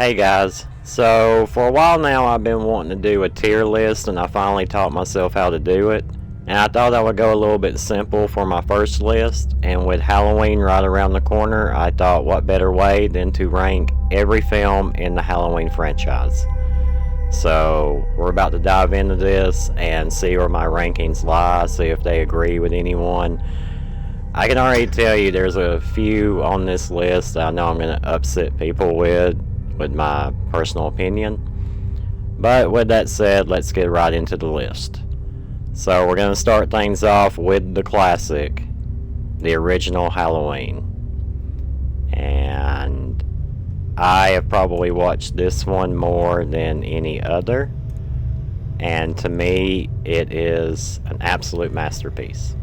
Hey guys, so for a while now I've been wanting to do a tier list and I finally taught myself how to do it. And I thought I would go a little bit simple for my first list, and with Halloween right around the corner, I thought what better way than to rank every film in the Halloween franchise. So we're about to dive into this and see where my rankings lie, see if they agree with anyone. I can already tell you there's a few on this list that I know I'm going to upset people with my personal opinion. But with that said, let's get right into the list. So we're going to start things off with the classic, the original Halloween. And I have probably watched this one more than any other. And to me, it is an absolute masterpiece.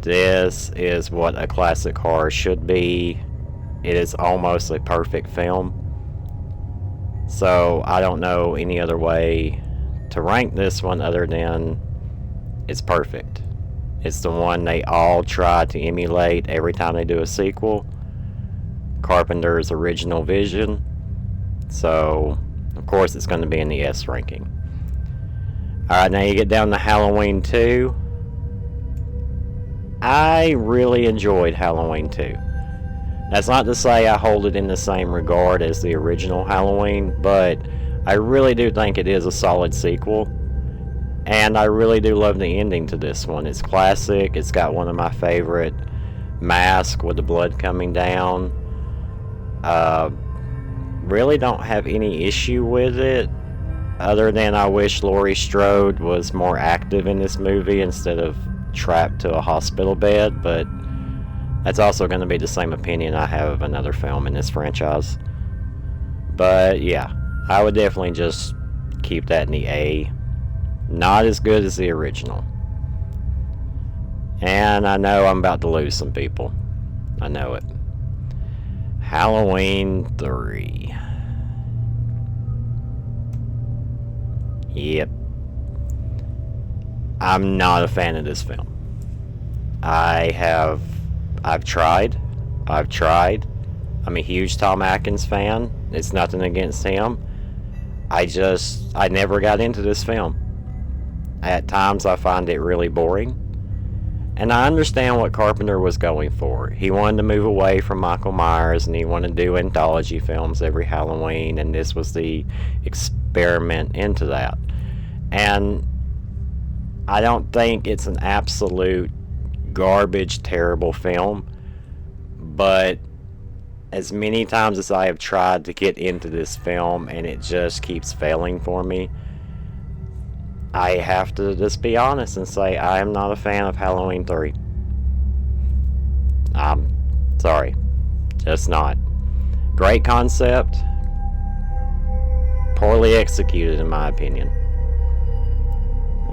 This is what a classic horror should be. It is almost a perfect film. So I don't know any other way to rank this one other than it's perfect. It's the one they all try to emulate every time they do a sequel. Carpenter's original vision. So, of course, it's going to be in the S ranking. Alright, now you get down to Halloween 2. I really enjoyed Halloween 2. That's not to say I hold it in the same regard as the original Halloween, but I really do think it is a solid sequel. And I really do love the ending to this one. It's classic. It's got one of my favorite masks with the blood coming down. Really don't have any issue with it, other than I wish Laurie Strode was more active in this movie instead of trapped to a hospital bed, but that's also going to be the same opinion I have of another film in this franchise. But yeah, I would definitely just keep that in the A. Not as good as the original. And I know I'm about to lose some people. I know it. Halloween 3. Yep. I'm not a fan of this film. I've tried. I'm a huge Tom Atkins fan. It's nothing against him. I never got into this film. At times I find it really boring. And I understand what Carpenter was going for. He wanted to move away from Michael Myers and he wanted to do anthology films every Halloween, and this was the experiment into that. And I don't think it's an absolute garbage, terrible film, but as many times as I have tried to get into this film and it just keeps failing for me, I have to just be honest and say I am not a fan of Halloween 3. I'm sorry, just not. Great concept, poorly executed in my opinion.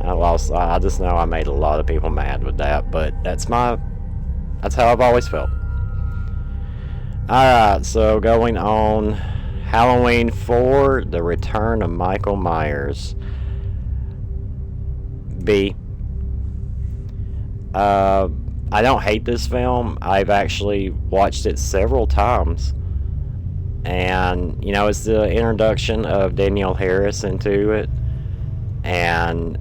I just know I made a lot of people mad with that, but that's how I've always felt. Alright, so going on, Halloween 4, The Return of Michael Myers. B. I don't hate this film. I've actually watched it several times. And, it's the introduction of Danielle Harris into it. And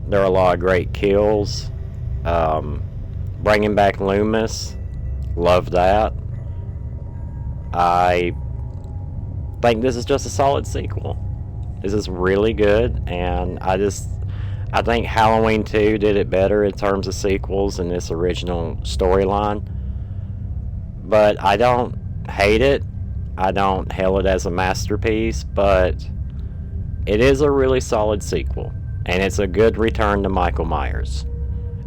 there are a lot of great kills. Bringing back Loomis, love that. I think this is just a solid sequel. This is really good, and I think Halloween 2 did it better in terms of sequels in this original storyline. But I don't hate it. I don't hail it as a masterpiece, but it is a really solid sequel. And it's a good return to Michael Myers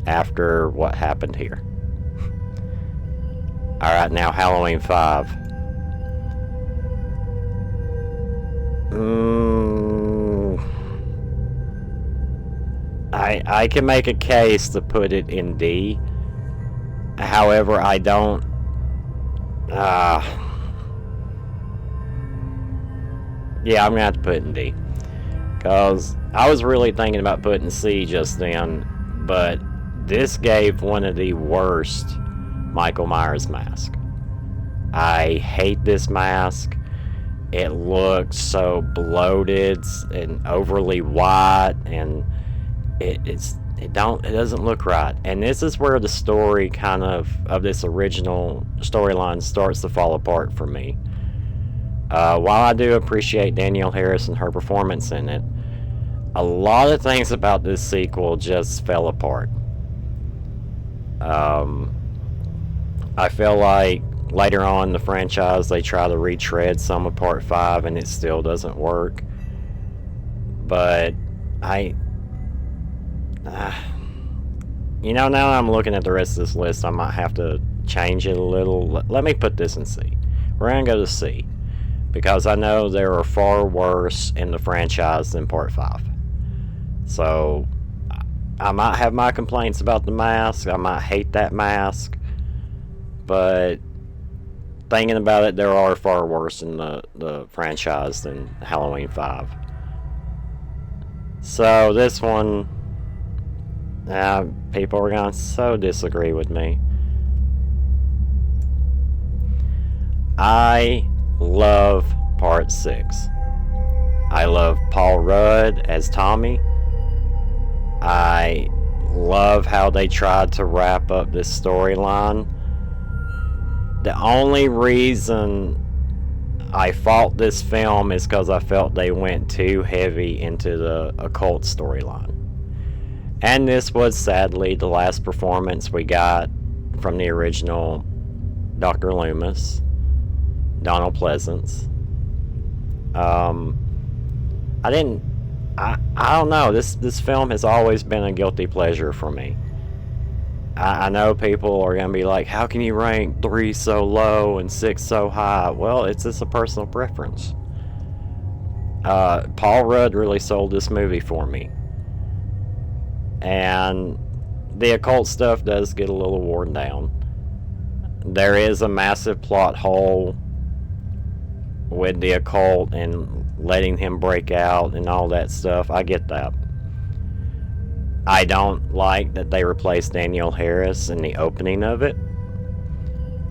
after what happened here. Alright, now Halloween 5. I can make a case to put it in D. However, I don't... yeah, I'm going to have to put it in D. Because I was really thinking about putting C just then, but this gave one of the worst Michael Myers masks. I hate this mask. it looks so bloated and overly white, and it doesn't look right. And this is where the story of this original storyline starts to fall apart for me. While I do appreciate Danielle Harris and her performance in it, a lot of things about this sequel just fell apart. I feel like later on in the franchise they try to retread some of Part 5 and it still doesn't work. But now I'm looking at the rest of this list, I might have to change it a little. Let me put this in C. We're going to go to C, because I know there are far worse in the franchise than Part 5. So I might have my complaints about the mask, I might hate that mask, but thinking about it, there are far worse in the franchise than Halloween 5. So this one, people are going to so disagree with me. I love Part 6. I love Paul Rudd as Tommy. I love how they tried to wrap up this storyline. The only reason I fought this film is because I felt they went too heavy into the occult storyline. And this was sadly the last performance we got from the original Dr. Loomis, Donald Pleasance. I don't know. This film has always been a guilty pleasure for me. I know people are going to be like, how can you rank 3 so low and 6 so high? Well, it's just a personal preference. Paul Rudd really sold this movie for me. And the occult stuff does get a little worn down. There is a massive plot hole with the occult and letting him break out and all that stuff. I get that. I don't like that they replaced Danielle Harris in the opening of it.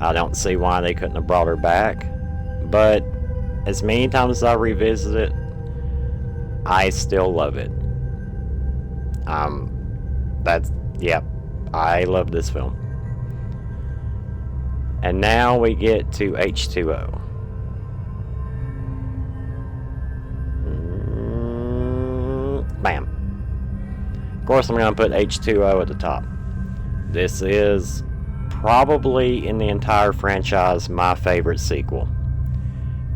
I don't see why they couldn't have brought her back. But as many times as I revisit it, I still love it. I love this film. And now we get to H2O. Bam. Of course, I'm going to put H2O at the top. This is probably in the entire franchise my favorite sequel.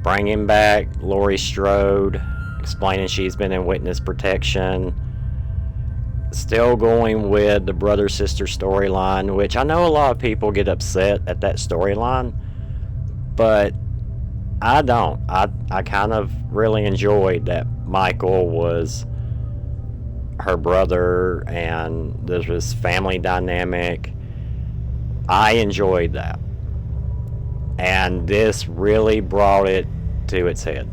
Bringing back Laurie Strode, explaining she's been in witness protection. Still going with the brother-sister storyline, which I know a lot of people get upset at that storyline, but I don't. I kind of really enjoyed that Michael was her brother and there's this family dynamic. I enjoyed that. And this really brought it to its head.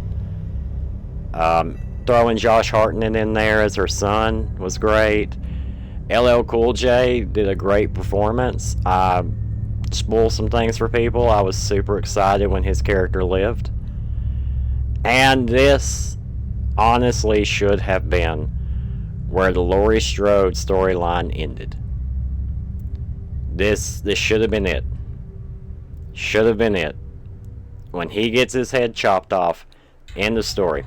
Throwing Josh Hartnett in there as her son was great. LL Cool J did a great performance. I spoiled some things for people. I was super excited when his character lived. And this honestly should have been where the Laurie Strode storyline ended. This should have been it. Should have been it. When he gets his head chopped off, end the story.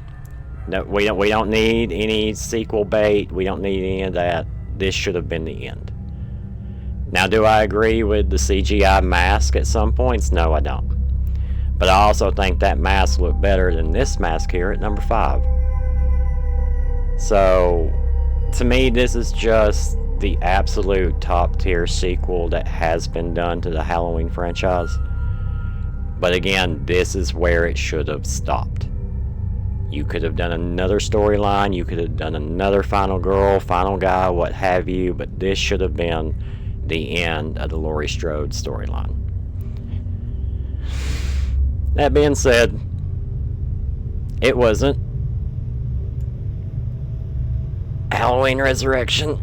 No, we don't need any sequel bait. We don't need any of that. This should have been the end. Now, do I agree with the CGI mask at some points? No, I don't. But I also think that mask looked better than this mask here at number 5. So, to me, this is just the absolute top tier sequel that has been done to the Halloween franchise. But again, this is where it should have stopped. You could have done another storyline, you could have done another final girl, final guy, what have you, but this should have been the end of the Laurie Strode storyline. That being said, it wasn't. Halloween Resurrection.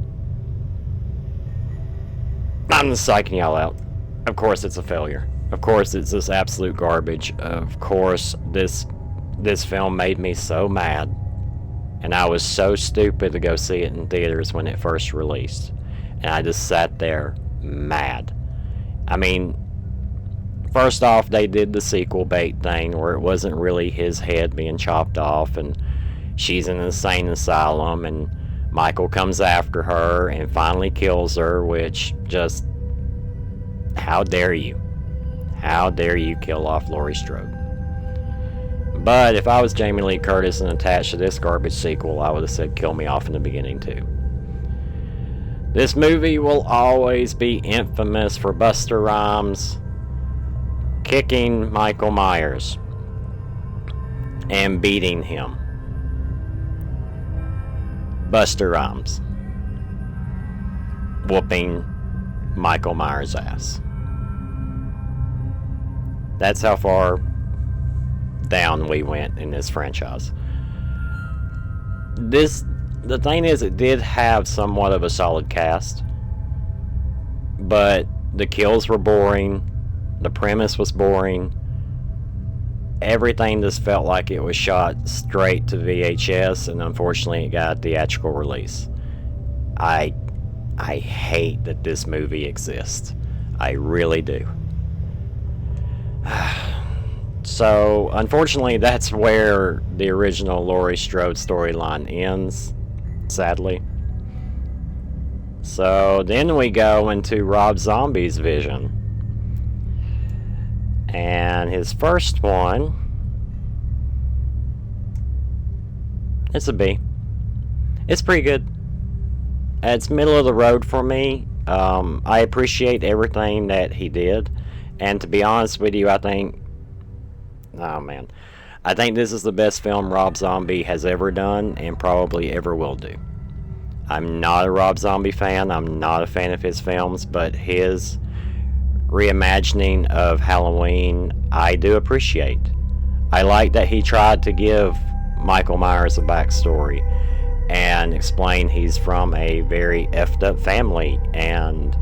I'm just psyching y'all out. Of course it's a failure. Of course it's this absolute garbage. Of course this This film made me so mad, and I was so stupid to go see it in theaters when it first released. And I just sat there mad. I mean, first off, they did the sequel bait thing where it wasn't really his head being chopped off, and she's in an insane asylum, and Michael comes after her and finally kills her, which just, how dare you? How dare you kill off Laurie Strode? But if I was Jamie Lee Curtis and attached to this garbage sequel, I would have said kill me off in the beginning too. This movie will always be infamous for Busta Rhymes kicking Michael Myers and beating him. Busta Rhymes whooping Michael Myers' ass. That's how far down we went in this franchise. The thing is, it did have somewhat of a solid cast, but the kills were boring, the premise was boring, everything just felt like it was shot straight to VHS, and unfortunately it got a theatrical release. I hate that this movie exists. I really do. So, unfortunately, that's where the original Laurie Strode storyline ends, sadly. So, then we go into Rob Zombie's vision. And his first one, it's a B. It's pretty good. It's middle of the road for me. I appreciate everything that he did. And to be honest with you, I think this is the best film Rob Zombie has ever done and probably ever will do. I'm not a Rob Zombie fan. I'm not a fan of his films, but his reimagining of Halloween, I do appreciate. I like that he tried to give Michael Myers a backstory and explain he's from a very effed up family and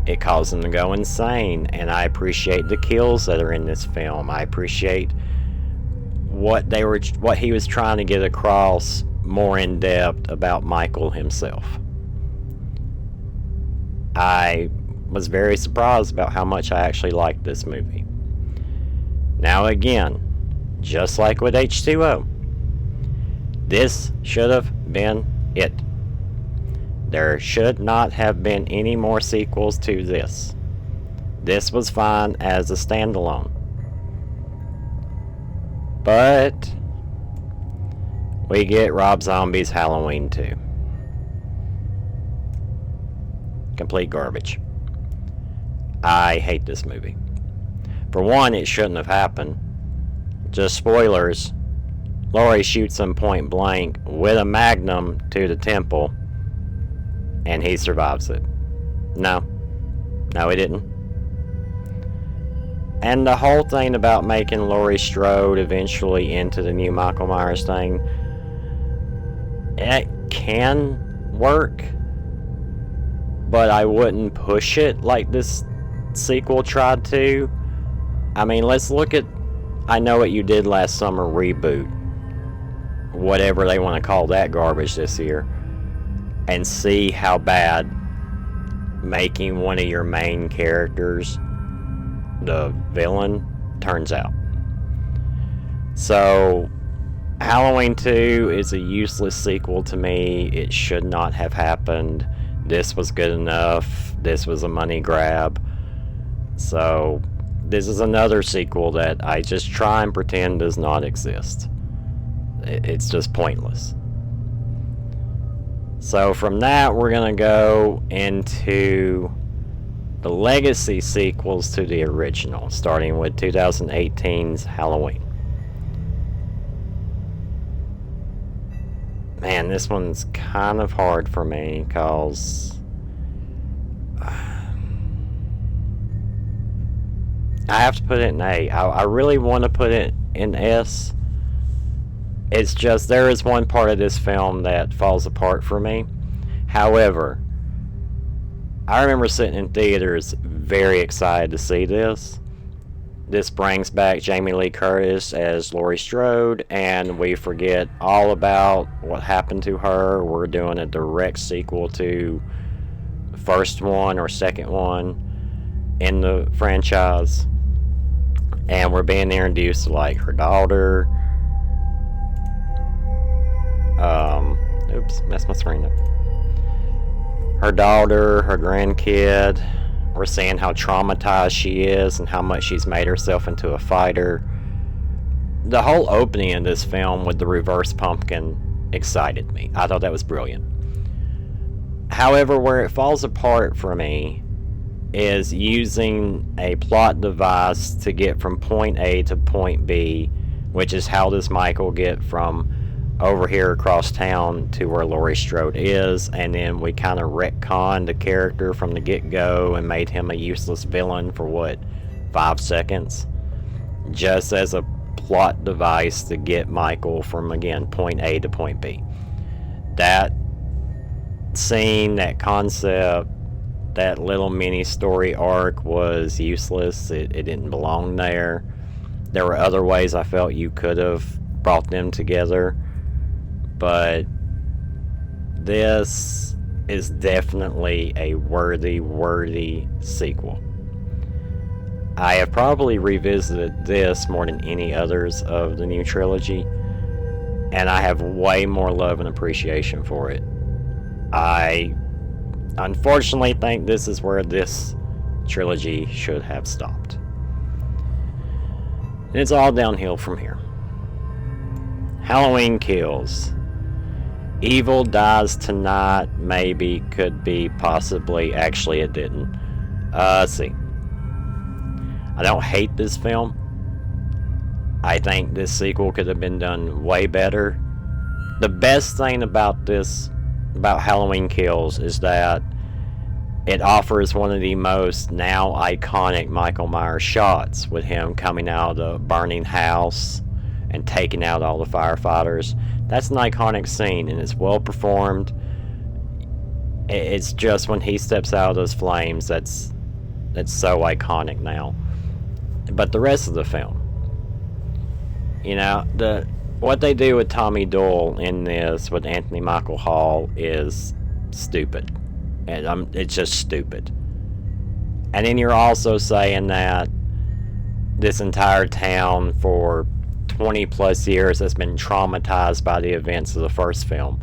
it caused him to go insane. And I appreciate the kills that are in this film. I appreciate what he was trying to get across more in depth about Michael himself. I was very surprised about how much I actually liked this movie. Now again, just like with H20, this should have been it. There should not have been any more sequels to this. This was fine as a standalone. But we get Rob Zombie's Halloween 2. Complete garbage. I hate this movie. For one, it shouldn't have happened. Just spoilers. Laurie shoots him point blank with a magnum to the temple, and he survives it. No, he didn't. And the whole thing about making Laurie Strode eventually into the new Michael Myers thing, it can work, but I wouldn't push it like this sequel tried to. I mean, let's look at I Know What You Did Last Summer reboot, whatever they want to call that garbage this year, and see how bad making one of your main characters the villain turns out. So Halloween 2 is a useless sequel to me. It should not have happened. This was good enough. This was a money grab. So this is another sequel that I just try and pretend does not exist. It's just pointless. So from that, we're going to go into the legacy sequels to the original, starting with 2018's Halloween. Man, this one's kind of hard for me because I have to put it in A. I really want to put it in S. It's just there is one part of this film that falls apart for me. However, I remember sitting in theaters very excited to see this, This brings back Jamie Lee Curtis as Laurie Strode, and we forget all about what happened to her. We're doing a direct sequel to the first one or second one in the franchise, and we're being introduced to like her daughter. Oops, messed my screen up. Her daughter, her grandkid. We're seeing how traumatized she is and how much she's made herself into a fighter. The whole opening of this film with the reverse pumpkin excited me. I thought that was brilliant. However, where it falls apart for me is using a plot device to get from point A to point B, which is how does Michael get from over here across town to where Laurie Strode is, and then we kind of retconned the character from the get-go and made him a useless villain for 5 seconds, just as a plot device to get Michael from, again, point A to point B. That scene, that concept, that little mini story arc was useless. It didn't belong there. There were other ways I felt you could have brought them together, but this is definitely a worthy sequel. I have probably revisited this more than any others of the new trilogy, and I have way more love and appreciation for it. I unfortunately think this is where this trilogy should have stopped. And it's all downhill from here. Halloween Kills. Evil dies tonight, maybe, could be, possibly, actually it didn't. Let's see. I don't hate this film. I think this sequel could have been done way better. The best thing about this, about Halloween Kills, is that it offers one of the most now iconic Michael Myers shots, with him coming out of the burning house and taking out all the firefighters. That's an iconic scene, and it's well performed. It's just when he steps out of those flames that's so iconic now. But the rest of the film, you know, what they do with Tommy Doyle in this with Anthony Michael Hall is stupid, and it's just stupid. And then you're also saying that this entire town for 20 plus years has been traumatized by the events of the first film.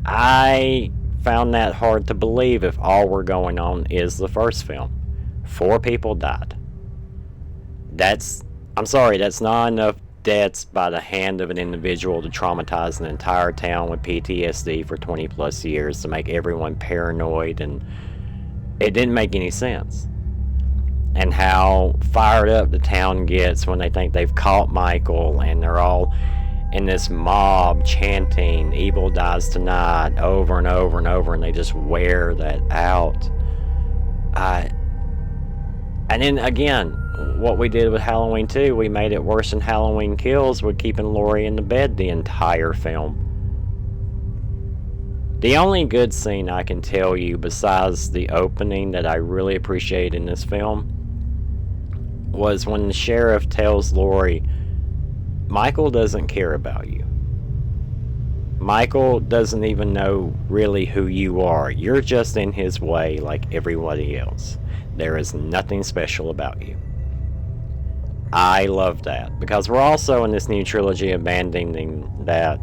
I found that hard to believe if all we're going on is the first film. 4 people died. I'm sorry, that's not enough deaths by the hand of an individual to traumatize an entire town with PTSD for 20 plus years, to make everyone paranoid, and it didn't make any sense. And how fired up the town gets when they think they've caught Michael, and they're all in this mob chanting "Evil dies tonight" over and over and over, and they just wear that out. And then again, what we did with Halloween 2, we made it worse than Halloween Kills with keeping Laurie in the bed the entire film. The only good scene I can tell you besides the opening that I really appreciate in this film was when the sheriff tells Laurie, Michael doesn't care about you. Michael doesn't even know really who you are. You're just in his way like everybody else. There is nothing special about you. I love that, because we're also in this new trilogy abandoning that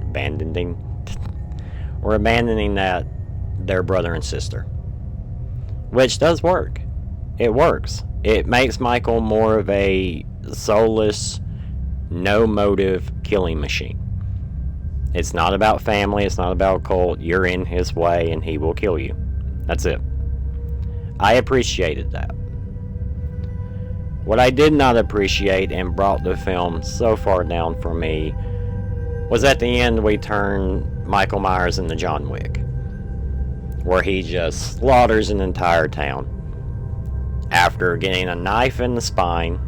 their brother and sister, which does work. It works. It makes Michael more of a soulless, no motive killing machine. It's not about family, it's not about cult. You're in his way and he will kill you. That's it. I appreciated that. What I did not appreciate and brought the film so far down for me was at the end we turned Michael Myers into John Wick, where he just slaughters an entire town after getting a knife in the spine,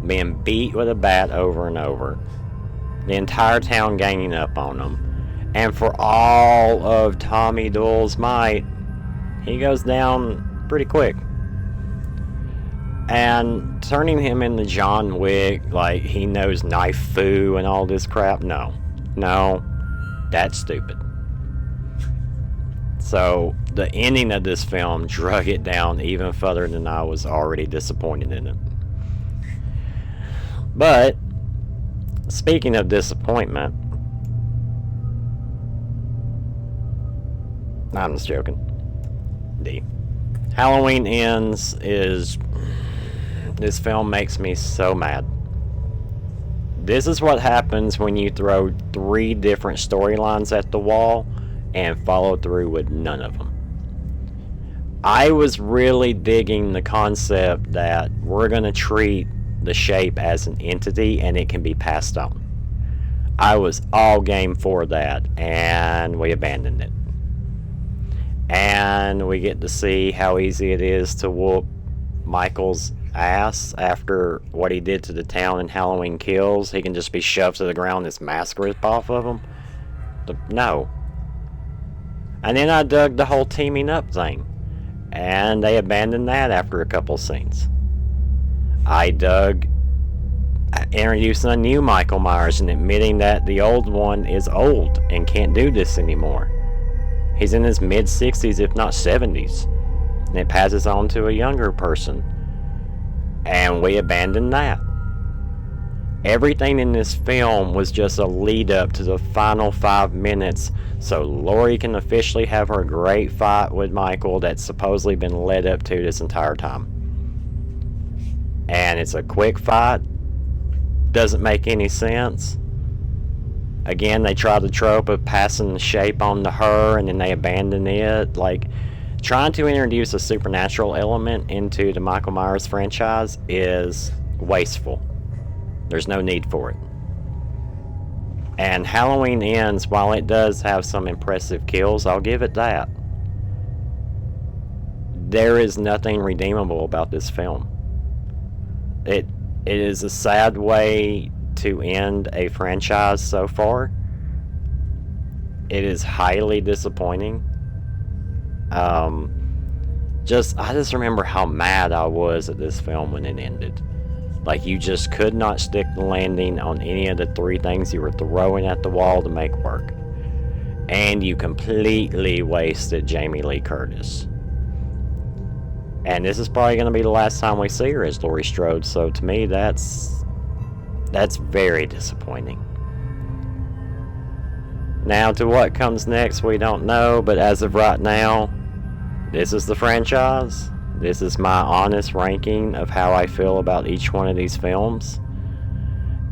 being beat with a bat over and over, the entire town ganging up on him, and for all of Tommy Doyle's might, he goes down pretty quick. And turning him into John Wick, like he knows knife fu and all this crap, no, that's stupid. So the ending of this film drug it down even further than I was already disappointed in it. But speaking of disappointment, I'm just joking. Halloween Ends is... This film makes me so mad. This is what happens when you throw 3 different storylines at the wall and follow through with none of them. I was really digging the concept that we're going to treat the shape as an entity and it can be passed on. I was all game for that, and we abandoned it. And we get to see how easy it is to whoop Michael's ass after what he did to the town in Halloween Kills. He can just be shoved to the ground, his mask ripped off of him. No. And then I dug the whole teaming up thing, and they abandoned that after a couple scenes. I dug introducing a new Michael Myers and admitting that the old one is old and can't do this anymore. He's in his mid-60s, if not 70s, and it passes on to a younger person. And we abandoned that. Everything in this film was just a lead up to the final 5 minutes so Laurie can officially have her great fight with Michael that's supposedly been led up to this entire time. And it's a quick fight. Doesn't make any sense. Again, they try the trope of passing the shape on to her and then they abandon it. Like, trying to introduce a supernatural element into the Michael Myers franchise is wasteful. There's no need for it. And Halloween Ends, while it does have some impressive kills, I'll give it that. There is nothing redeemable about this film. It is a sad way to end a franchise so far. It is highly disappointing. I just remember how mad I was at this film when it ended. Like, you just could not stick the landing on any of the 3 things you were throwing at the wall to make work. And you completely wasted Jamie Lee Curtis. And this is probably going to be the last time we see her as Laurie Strode, so to me that's very disappointing. Now, to what comes next, we don't know, but as of right now, this is the franchise. This is my honest ranking of how I feel about each one of these films.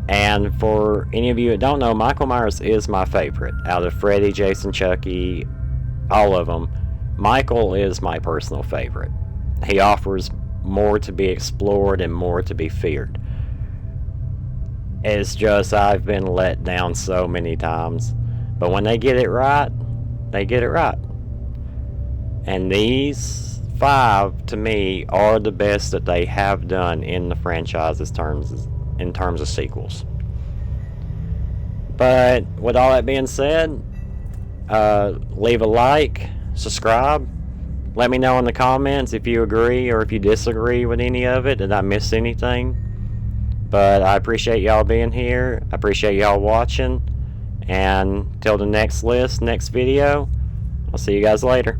And for any of you that don't know, Michael Myers is my favorite. Out of Freddy, Jason, Chucky, all of them, Michael is my personal favorite. He offers more to be explored and more to be feared. It's just I've been let down so many times. But when they get it right, they get it right. And these 5, to me, are the best that they have done in the franchise's in terms of sequels. But with all that being said, leave a like, subscribe. Let me know in the comments if you agree or if you disagree with any of it. Did I miss anything? But I appreciate y'all being here. I appreciate y'all watching. And till the next video, I'll see you guys later.